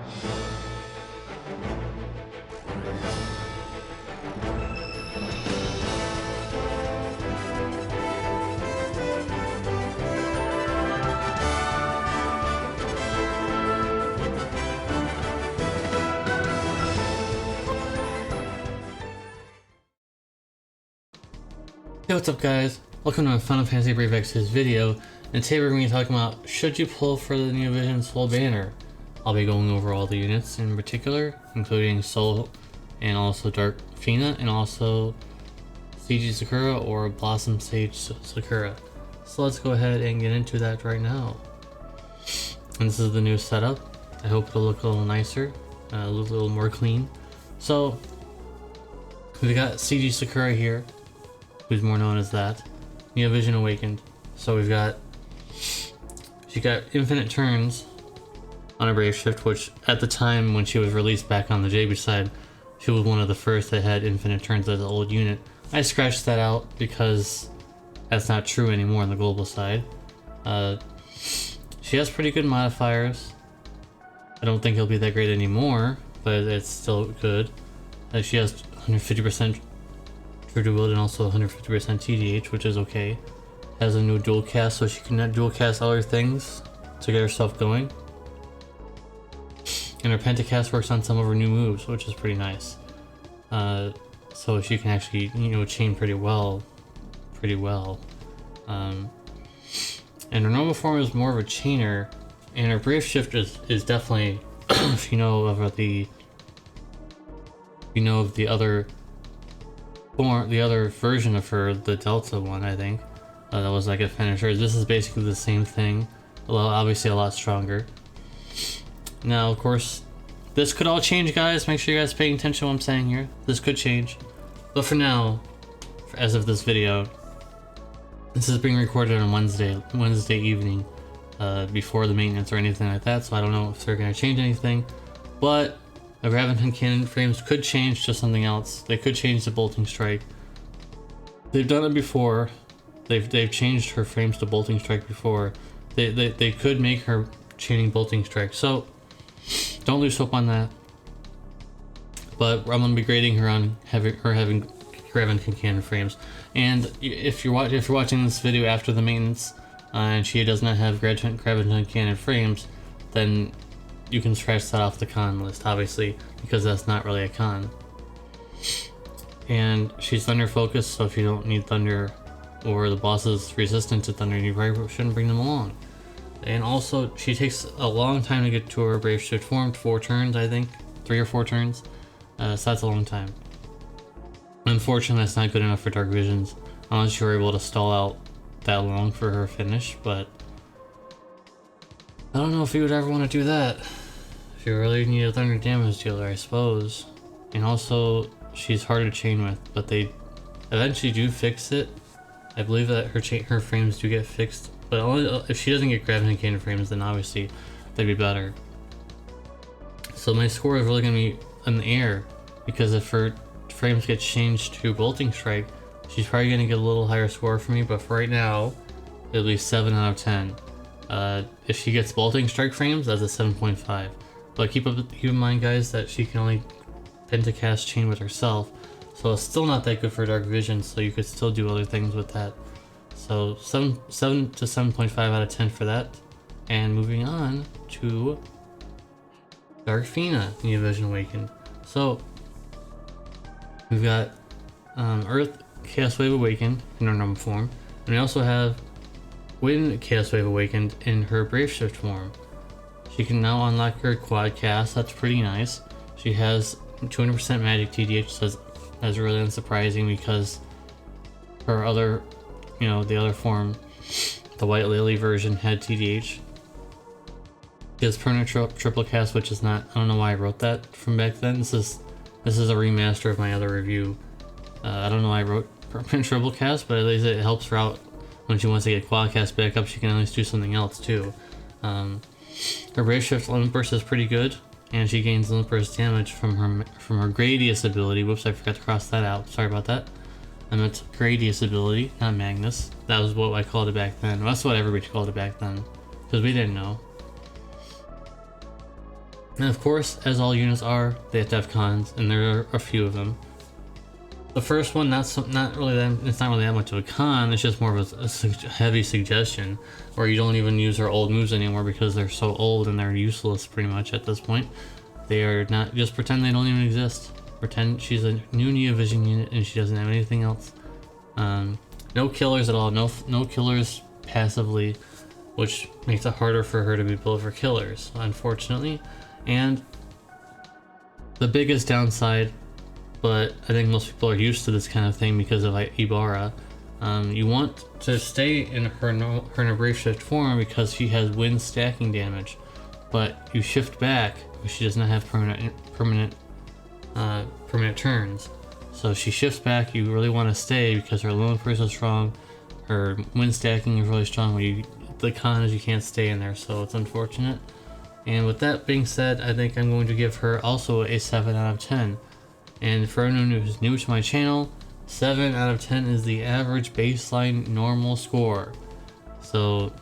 Hey, what's up guys? Welcome to my Final Fantasy Brave Ex's video, and today we're going to be talking about should you pull for the New Vision's full banner. I'll be going over all the units in particular, including Soul and also Dark Fina and also CG Sakura or Blossom Sage Sakura. So let's go ahead and get into that right now. And this is the new setup. I hope it'll look a little nicer, a little more clean. So we got CG Sakura here, who's more known as that. Neo Vision Awakened. So she got infinite turns on a Brave Shift, which at the time when she was released back on the JB side, she was one of the first that had infinite turns as an old unit. I scratched that out because that's not true anymore on the global side. She has pretty good modifiers. I don't think it'll be that great anymore, but it's still good. She has 150% True to Wield and also 150% TDH, which is okay. Has a new dual cast, so she can dual cast other things to get herself going. And her pentacast works on some of her new moves, which is pretty nice. So she can actually, chain pretty well. And her normal form is more of a chainer, and her Brave Shift is definitely, if you know of the other version of her, the Delta one, I think, that was like a finisher. This is basically the same thing, although obviously a lot stronger. Now, of course, this could all change, guys. Make sure you guys paying attention to what I'm saying here. This could change. But for now, as of this video, this is being recorded on Wednesday evening, before the maintenance or anything like that, so I don't know if they're going to change anything. But the Graviton Cannon frames could change to something else. They could change the Bolting Strike. They've done it before. They've changed her frames to Bolting Strike before. They could make her chaining Bolting Strike. So don't lose hope on that. But I'm gonna be grading her on having Graviton Cannon frames. And if you're watching this video after the maintenance, and she does not have Graviton Cannon frames, then you can scratch that off the con list, obviously, because that's not really a con. And she's Thunder focused, so if you don't need Thunder or the boss is resistant to Thunder, you probably shouldn't bring them along. And also, she takes a long time to get to her Brave Shift form, 4 turns, I think, 3 or 4 turns. So that's a long time. Unfortunately, that's not good enough for Dark Visions, unless you're able to stall out that long for her finish, but I don't know if you would ever want to do that. If you really need a Thunder damage dealer, I suppose. And also, she's hard to chain with, but they eventually do fix it. I believe that her frames do get fixed, but only if she doesn't get Graviton Cannon frames, then obviously they'd be better. So my score is really going to be in the air, because if her frames get changed to Bolting Strike, she's probably going to get a little higher score for me, but for right now, it'll be 7 out of 10. If she gets Bolting Strike frames, that's a 7.5. But keep in mind, guys, that she can only pentacast chain with herself, so it's still not that good for Dark Vision, so you could still do other things with that. So 7 to 7.5 out of 10 for that. And moving on to Dark Fina, Neo Vision Awakened. So we've got Earth Chaos Wave Awakened in her normal form, and we also have Wind Chaos Wave Awakened in her Brave Shift form. She can now unlock her quad cast. That's pretty nice. She has 200% magic TDH, so that's really unsurprising because her other, the other form, the White Lily version, had TDH. She has permanent triple cast, which is not, I don't know why I wrote that from back then. This is a remaster of my other review. I don't know why I wrote permanent triple cast, but at least it helps her out when she wants to get quad cast back up. She can at least do something else too. Her Brave Shift Limit Burst is pretty good, and she gains Limit Burst damage from her Gradius ability. Whoops, I forgot to cross that out. Sorry about that. I meant Gradius ability, not Magnus. That was what I called it back then. Well, that's what everybody called it back then, because we didn't know. And of course, as all units are, they have to have cons, and there are a few of them. The first one, it's not really that much of a con, it's just more of a heavy suggestion, where you don't even use her old moves anymore because they're so old and they're useless pretty much at this point. They are not, just pretend they don't even exist. Pretend she's a new Neo Vision unit and she doesn't have anything else. No killers at all, no killers passively, which makes it harder for her to be built for killers, unfortunately. And the biggest downside, but I think most people are used to this kind of thing because of Ibarra. You want to stay in her Brave Shift form because she has wind stacking damage, but you shift back because she does not have permanent turns. So if she shifts back, you really want to stay because her lone person is strong, her wind stacking is really strong. The con is you can't stay in there, so it's unfortunate. And with that being said, I think I'm going to give her also a 7 out of 10. And for anyone who's new to my channel, 7 out of 10 is the average baseline normal score. So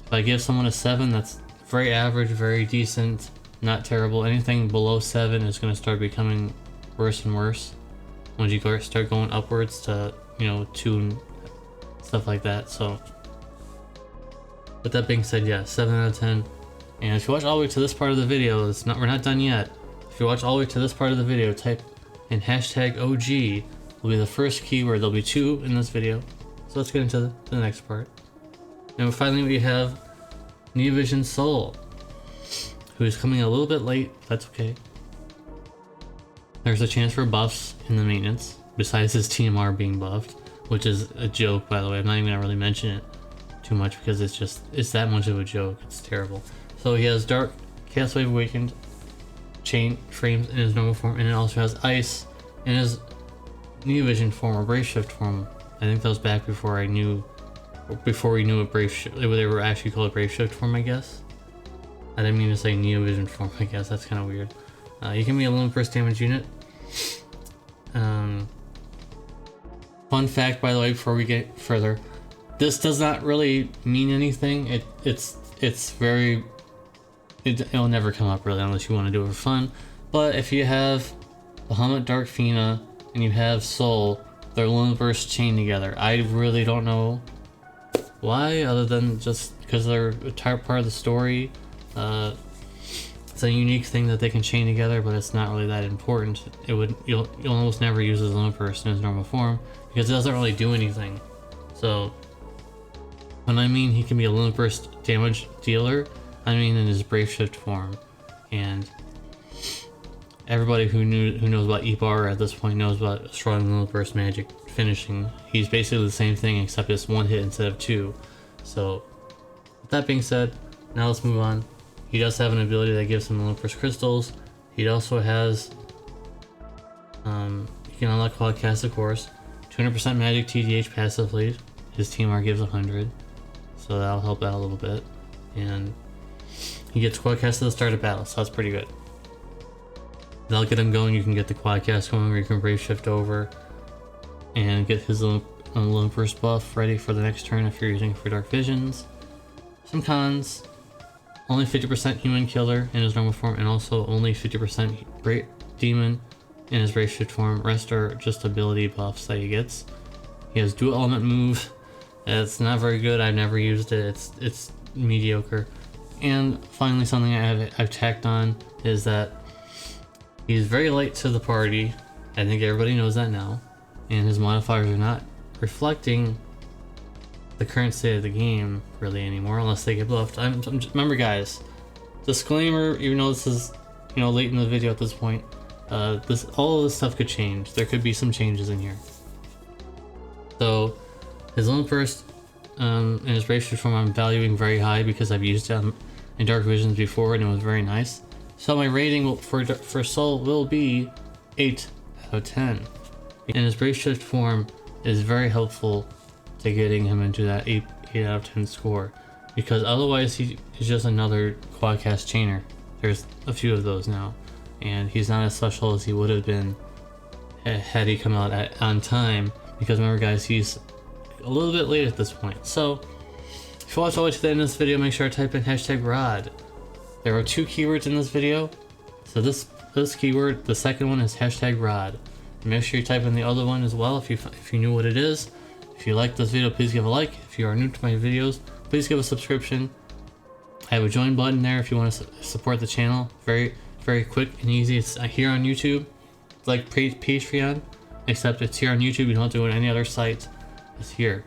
if I give someone a 7, that's very average, very decent, not terrible. Anything below 7 is going to start becoming worse and worse once you start going upwards to, 2 and stuff like that. So with that being said, yeah, 7 out of 10. And if you watch all the way to this part of the video, we're not done yet. If you watch all the way to this part of the video, type in hashtag OG will be the first keyword. There'll be 2 in this video. So let's get into the next part. And finally we have Neo Vision Soul, who is coming a little bit late. That's okay. There's a chance for buffs in the maintenance, besides his TMR being buffed, which is a joke, by the way. I'm not even gonna really mention it too much because it's that much of a joke. It's terrible. So he has Dark Chaos Wave Awakened chain frames in his normal form, and it also has ice in his Neo Vision form or Brave Shift form. I think that was back before we knew what Brave Shift, they were actually called Brave Shift form, I guess. I didn't mean to say Neo Vision form, I guess. That's kind of weird. You can be a lone burst damage unit. Fun fact, by the way, before we get further, this does not really mean anything. It'll never come up really unless you want to do it for fun. But if you have Bahamut, Dark Fina, and you have Soul, they're lone burst chained together. I really don't know why, other than just because they're a part of the story. It's a unique thing that they can chain together, but it's not really that important. You'll almost never use his lone burst in his normal form because it doesn't really do anything. So when I mean he can be a lone burst damage dealer, I mean in his Brave Shift form. And everybody who knows about Ibarra at this point knows about strong lone burst magic finishing. He's basically the same thing except it's 1 hit instead of 2. So with that being said, now let's move on. He does have an ability that gives him lone burst crystals. He also has he can unlock Quadcast, of course. 200% magic TDH passively. His TMR gives 100, so that'll help out a little bit. And he gets Quadcast at the start of battle, so that's pretty good. That'll get him going. You can get the Quadcast going where you can Brave Shift over and get his lone burst buff ready for the next turn if you're using it for Dark Visions. Some cons: only 50% human killer in his normal form, and also only 50% great demon in his Brave Shift form. Rest are just ability buffs that he gets. He has dual element move. It's not very good. I've never used it. It's mediocre. And finally, something I've tacked on is that he's very late to the party. I think everybody knows that now, and his modifiers are not reflecting the current state of the game really anymore, unless they get buffed. Remember, guys, disclaimer, even though this is late in the video at this point, all of this stuff could change. There could be some changes in here. So his lone burst in his Brave Shift form I'm valuing very high because I've used it in Dark Visions before and it was very nice. So my rating for Soul will be 8 out of 10. And his Brave Shift form is very helpful to getting him into that 8 out of 10 score, because otherwise he is just another Quadcast chainer. There's a few of those now, and he's not as special as he would have been had he come out on time, because remember guys, he's a little bit late at this point. So if you watch all the way to the end of this video, make sure to type in hashtag ROD. There are 2 keywords in this video. So this keyword, the second one is hashtag rod. Make sure you type in the other one as well if you knew what it is. If you like this video, please give a like. If you are new to my videos, please give a subscription. I have a join button there if you want to support the channel. Very, very quick and easy. It's here on YouTube. It's like Patreon, except it's here on YouTube. You don't have to do it on any other site. It's here.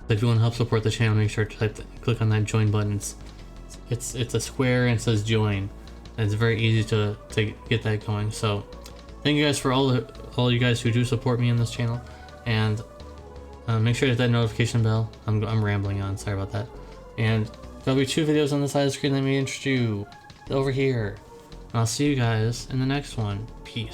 So if you want to help support the channel, make sure to click on that join button. It's a square and it says join. And it's very easy to get that going. So thank you guys for all you guys who do support me on this channel, and make sure to hit that notification bell. I'm rambling on, sorry about that. And there'll be 2 videos on the side of the screen that may interest you over here. And I'll see you guys in the next one. Peace.